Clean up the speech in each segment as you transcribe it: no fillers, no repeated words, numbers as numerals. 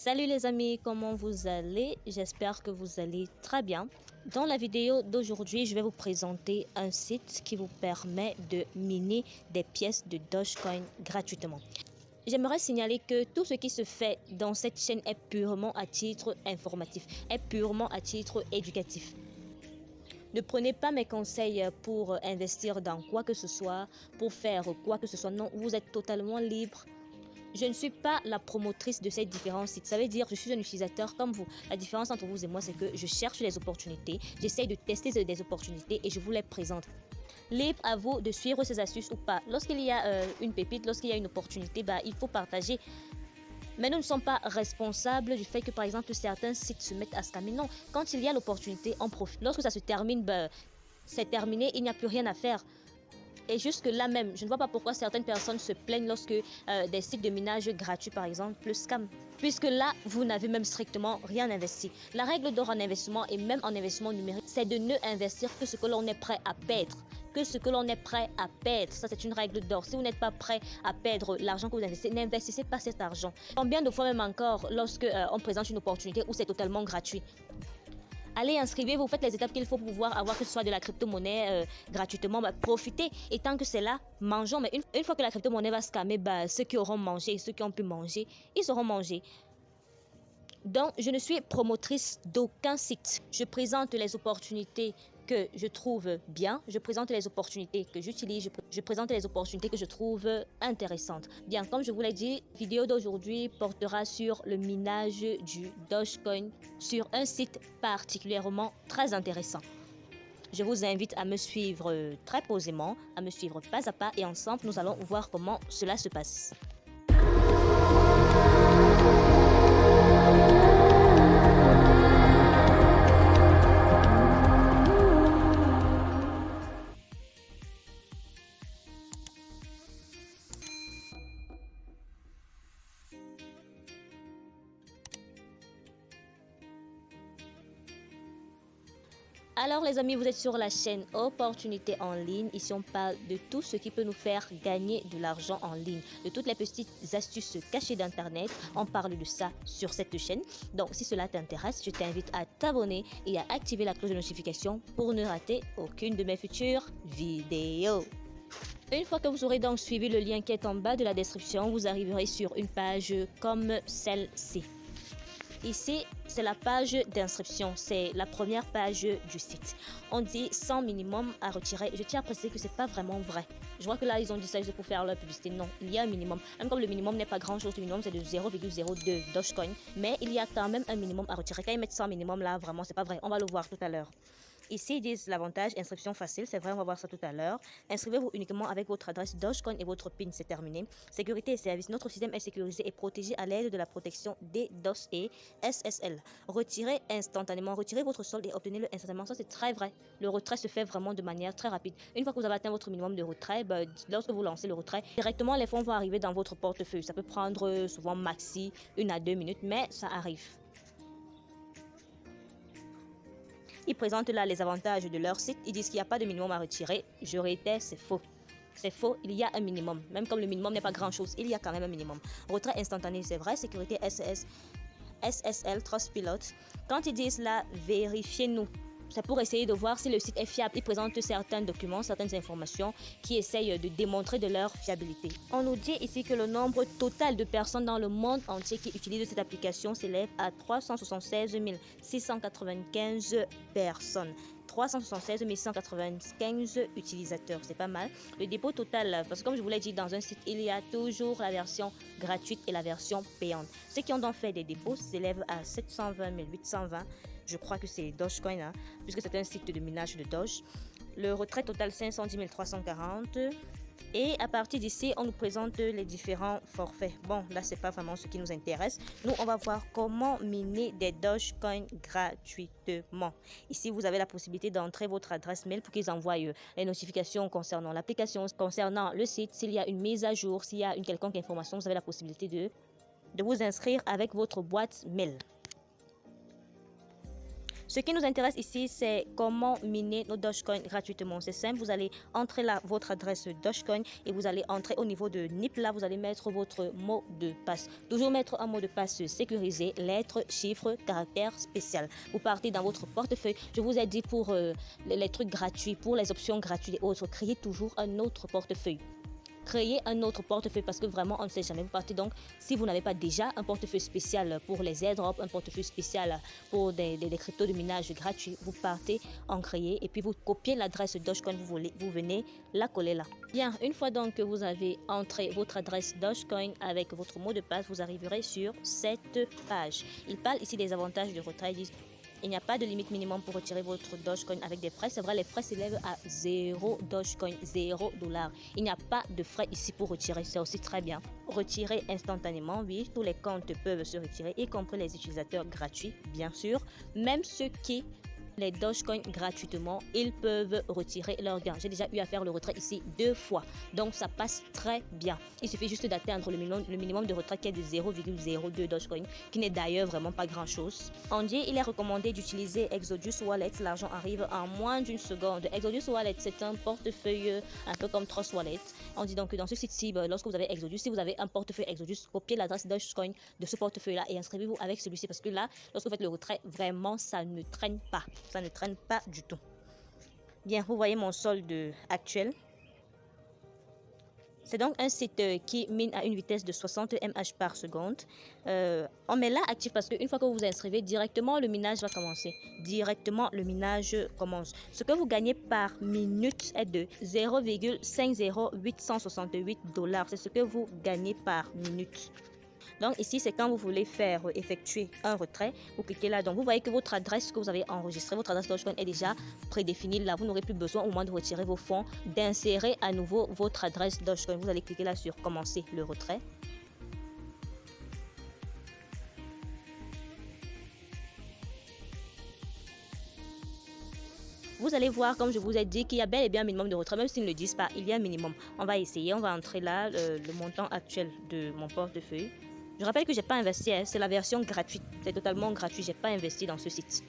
Salut les amis, comment vous allez? J'espère que vous allez très bien. Dans la vidéo d'aujourd'hui, je vais vous présenter un site qui vous permet de miner des pièces de Dogecoin gratuitement. J'aimerais signaler que tout ce qui se fait dans cette chaîne est purement à titre informatif, est purement à titre éducatif. Ne prenez pas mes conseils pour investir dans quoi que ce soit, pour faire quoi que ce soit. Non, vous êtes totalement libre. Je ne suis pas la promotrice de ces différents sites. Ça veut dire que je suis un utilisateur comme vous. La différence entre vous et moi, c'est que je cherche les opportunités, j'essaye de tester des opportunités et je vous les présente. Libre à vous de suivre ces astuces ou pas. Lorsqu'il y a une pépite, lorsqu'il y a une opportunité, il faut partager. Mais nous ne sommes pas responsables du fait que, par exemple, certains sites se mettent à scammer. Non, quand il y a l'opportunité, on profite. Lorsque ça se termine, c'est terminé, il n'y a plus rien à faire. Et jusque là même, je ne vois pas pourquoi certaines personnes se plaignent lorsque des sites de minage gratuits, par exemple, le scam. Puisque là, vous n'avez même strictement rien investi. La règle d'or en investissement et même en investissement numérique, c'est de ne investir que ce que l'on est prêt à perdre. Que ce que l'on est prêt à perdre. Ça, c'est une règle d'or. Si vous n'êtes pas prêt à perdre l'argent que vous investissez, n'investissez pas cet argent. Combien de fois même encore, lorsque on présente une opportunité où c'est totalement gratuit, allez, inscrivez-vous, faites les étapes qu'il faut pour pouvoir avoir que ce soit de la crypto-monnaie gratuitement. Profitez. Et tant que c'est là, mangeons. Mais une fois que la crypto-monnaie va scammer, ceux qui auront mangé, ceux qui ont pu manger, ils seront mangés. Donc, je ne suis promotrice d'aucun site. Je présente les opportunités que je trouve bien, je présente les opportunités que j'utilise, je présente les opportunités que je trouve intéressantes. Bien, comme je vous l'ai dit, la vidéo d'aujourd'hui portera sur le minage du Dogecoin sur un site particulièrement très intéressant. Je vous invite à me suivre très posément, à me suivre pas à pas et ensemble, nous allons voir comment cela se passe. Alors les amis, vous êtes sur la chaîne Opportunités en ligne. Ici, on parle de tout ce qui peut nous faire gagner de l'argent en ligne, de toutes les petites astuces cachées d'Internet. On parle de ça sur cette chaîne. Donc, si cela t'intéresse, je t'invite à t'abonner et à activer la cloche de notification pour ne rater aucune de mes futures vidéos. Une fois que vous aurez donc suivi le lien qui est en bas de la description, vous arriverez sur une page comme celle-ci. Ici, c'est la page d'inscription, c'est la première page du site. On dit 100 minimum à retirer. Je tiens à préciser que c'est pas vraiment vrai. Je vois que là, ils ont dit ça juste pour faire leur publicité. Non, il y a un minimum. Même comme le minimum n'est pas grand chose, le minimum c'est de 0,02 Dogecoin. Mais il y a quand même un minimum à retirer. Quand ils mettent 100 minimum là, vraiment, c'est pas vrai. On va le voir tout à l'heure. Ici, ils disent l'avantage, inscription facile, c'est vrai, on va voir ça tout à l'heure. Inscrivez-vous uniquement avec votre adresse Dogecoin et votre PIN, c'est terminé. Sécurité et service, notre système est sécurisé et protégé à l'aide de la protection des DOS et SSL. Retirez instantanément, retirez votre solde et obtenez-le instantanément, ça c'est très vrai. Le retrait se fait vraiment de manière très rapide. Une fois que vous avez atteint votre minimum de retrait, lorsque vous lancez le retrait, directement les fonds vont arriver dans votre portefeuille. Ça peut prendre souvent maxi 1 à 2 minutes, mais ça arrive. Ils présentent là les avantages de leur site. Ils disent qu'il n'y a pas de minimum à retirer. Je réitère, c'est faux. C'est faux, il y a un minimum. Même comme le minimum n'est pas grand-chose, il y a quand même un minimum. Retrait instantané, c'est vrai. Sécurité SSL, Trustpilot. Quand ils disent là, vérifiez-nous. C'est pour essayer de voir si le site est fiable. Ils présentent certains documents, certaines informations qui essayent de démontrer de leur fiabilité. On nous dit ici que le nombre total de personnes dans le monde entier qui utilisent cette application s'élève à 376 695 personnes. 376 195 utilisateurs, c'est pas mal. Le dépôt total, parce que comme je vous l'ai dit, dans un site, il y a toujours la version gratuite et la version payante. Ceux qui ont donc fait des dépôts s'élèvent à 720 820. Je crois que c'est Dogecoin, hein, puisque c'est un site de minage de Doge. Le retrait total 510 340. Et à partir d'ici, on nous présente les différents forfaits. Bon, là, c'est pas vraiment ce qui nous intéresse. Nous, on va voir comment miner des Dogecoin gratuitement. Ici, vous avez la possibilité d'entrer votre adresse mail pour qu'ils envoient les notifications concernant l'application, concernant le site. S'il y a une mise à jour, s'il y a une quelconque information, vous avez la possibilité de vous inscrire avec votre boîte mail. Ce qui nous intéresse ici, c'est comment miner nos Dogecoin gratuitement. C'est simple, vous allez entrer là votre adresse Dogecoin et vous allez entrer au niveau de NIP. Là, vous allez mettre votre mot de passe. Toujours mettre un mot de passe sécurisé, lettres, chiffres, caractères spécial. Vous partez dans votre portefeuille. Je vous ai dit pour les trucs gratuits, pour les options gratuites et autres, créez toujours un autre portefeuille. Créer un autre portefeuille parce que vraiment on ne sait jamais. Vous partez donc, si vous n'avez pas déjà un portefeuille spécial pour les airdrops, un portefeuille spécial pour des cryptos de minage gratuits, vous partez en créer et puis vous copiez l'adresse Dogecoin, vous venez la coller là. Bien, une fois donc que vous avez entré votre adresse Dogecoin avec votre mot de passe, vous arriverez sur cette page. Il parle ici des avantages du retrait. Il n'y a pas de limite minimum pour retirer votre Dogecoin avec des frais. C'est vrai, les frais s'élèvent à 0 Dogecoin, 0 $. Il n'y a pas de frais ici pour retirer. C'est aussi très bien. Retirer instantanément, oui. Tous les comptes peuvent se retirer, y compris les utilisateurs gratuits, bien sûr. Même ceux qui les Dogecoin gratuitement, ils peuvent retirer leurs gains. J'ai déjà eu à faire le retrait ici 2 fois. Donc ça passe très bien. Il suffit juste d'atteindre le minimum de retrait qui est de 0,02 Dogecoin, qui n'est d'ailleurs vraiment pas grand chose. On dit il est recommandé d'utiliser Exodus Wallet. L'argent arrive en moins d'une seconde. Exodus Wallet, c'est un portefeuille un peu comme Trust Wallet. On dit donc que dans ce site-ci, lorsque vous avez Exodus, si vous avez un portefeuille Exodus, copiez l'adresse Dogecoin de ce portefeuille-là et inscrivez-vous avec celui-ci parce que là, lorsque vous faites le retrait, vraiment, ça ne traîne pas. Ça ne traîne pas du tout. Bien, vous voyez mon solde actuel. C'est donc un site qui mine à une vitesse de 60 mH par seconde. On met là actif parce qu'une fois que vous vous inscrivez, directement le minage va commencer. Directement le minage commence. Ce que vous gagnez par minute est de 0,50868 $. C'est ce que vous gagnez par minute. Donc ici, c'est quand vous voulez faire effectuer un retrait, vous cliquez là. Donc vous voyez que votre adresse que vous avez enregistrée, votre adresse Dogecoin est déjà prédéfinie là. Vous n'aurez plus besoin au moment de retirer vos fonds d'insérer à nouveau votre adresse Dogecoin. Vous allez cliquer là sur commencer le retrait. Vous allez voir, comme je vous ai dit, qu'il y a bel et bien un minimum de retrait, même s'ils ne le disent pas, il y a un minimum. On va essayer, on va entrer là le montant actuel de mon portefeuille. Je rappelle que je n'ai pas investi, c'est la version gratuite, c'est totalement gratuit, je n'ai pas investi dans ce site.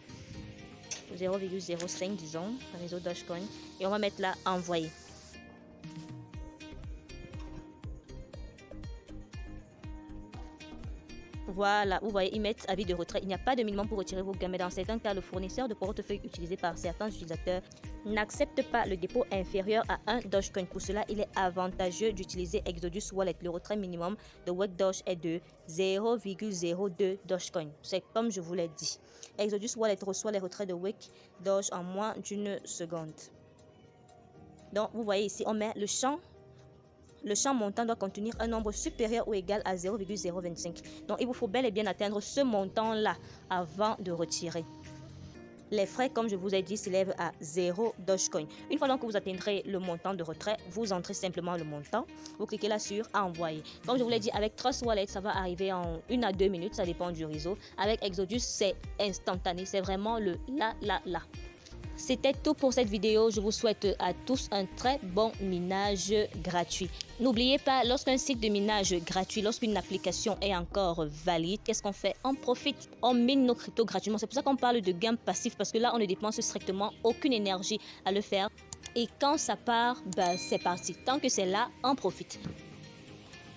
0,05 disons, réseau Dogecoin, et on va mettre là envoyer. Voilà, vous voyez, ils mettent avis de retrait. Il n'y a pas de minimum pour retirer vos gains, mais dans certains cas, le fournisseur de portefeuille utilisé par certains utilisateurs n'accepte pas le dépôt inférieur à 1 Dogecoin. Pour cela, il est avantageux d'utiliser Exodus Wallet. Le retrait minimum de Wake Doge est de 0,02 Dogecoin. C'est comme je vous l'ai dit. Exodus Wallet reçoit les retraits de Wake Doge en moins d'une seconde. Donc, vous voyez ici, on met le champ. Le champ montant doit contenir un nombre supérieur ou égal à 0,025. Donc, il vous faut bel et bien atteindre ce montant-là avant de retirer. Les frais, comme je vous ai dit, s'élèvent à 0 Dogecoin. Une fois donc que vous atteindrez le montant de retrait, vous entrez simplement le montant. Vous cliquez là sur envoyer. Comme je vous l'ai dit, avec Trust Wallet, ça va arriver en 1 à 2 minutes. Ça dépend du réseau. Avec Exodus, c'est instantané. C'est vraiment le là. C'était tout pour cette vidéo. Je vous souhaite à tous un très bon minage gratuit. N'oubliez pas, lorsqu'un site de minage gratuit, lorsqu'une application est encore valide, qu'est-ce qu'on fait? On profite, on mine nos cryptos gratuitement. C'est pour ça qu'on parle de gain passif parce que là, on ne dépense strictement aucune énergie à le faire. Et quand ça part, c'est parti. Tant que c'est là, on profite.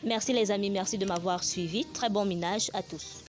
Merci les amis, merci de m'avoir suivi. Très bon minage à tous.